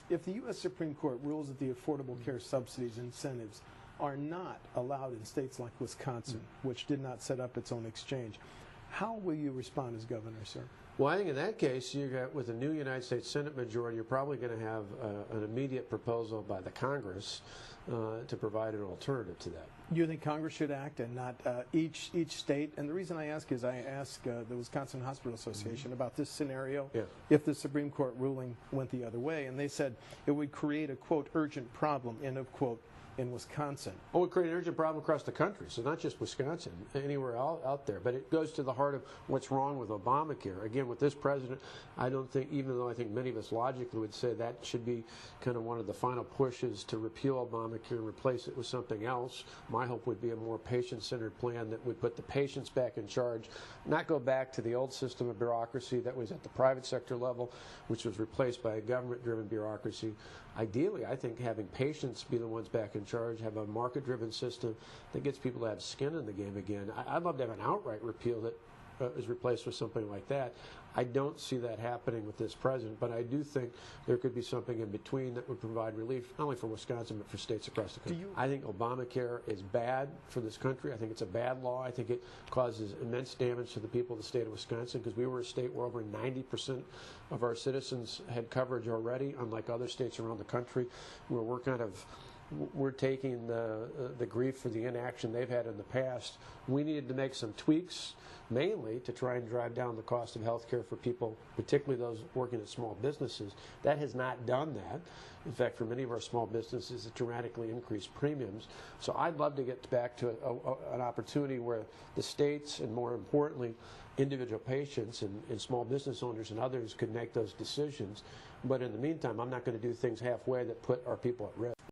If the U.S. Supreme Court rules that the Affordable Care subsidies incentives are not allowed in states like Wisconsin, which did not set up its own exchange, how will you respond as governor, sir? Well, I think in that case, you got, with a new United States Senate majority, you're probably going to have an immediate proposal by the Congress to provide an alternative to that. You think Congress should act and not each state? And the reason I ask is I asked the Wisconsin Hospital Association about this scenario, if the Supreme Court ruling went the other way, and they said it would create a, quote, urgent problem, end of quote, in Wisconsin. Oh, it would create an urgent problem across the country, so not just Wisconsin, anywhere out there. But it goes to the heart of what's wrong with Obamacare. Again, with this president, I don't think, even though I think many of us logically would say that should be kind of one of the final pushes to repeal Obamacare and replace it with something else, my hope would be a more patient-centered plan that would put the patients back in charge, not go back to the old system of bureaucracy that was at the private sector level, which was replaced by a government-driven bureaucracy. Ideally, I think having patients be the ones back in charge, have a market-driven system that gets people to have skin in the game again. I'd love to have an outright repeal that is replaced with something like that. I don't see that happening with this president, but I do think there could be something in between that would provide relief, not only for Wisconsin, but for states across the country. I think Obamacare is bad for this country. I think it's a bad law. I think it causes immense damage to the people of the state of Wisconsin, because we were a state where over 90% of our citizens had coverage already, unlike other states around the country, where we're taking the grief for the inaction they've had in the past. We needed to make some tweaks, mainly to try and drive down the cost of health care for people, particularly those working at small businesses. That has not done that. In fact, for many of our small businesses, it dramatically increased premiums. So I'd love to get back to an opportunity where the states, and more importantly, individual patients and small business owners and others could make those decisions. But in the meantime, I'm not going to do things halfway that put our people at risk.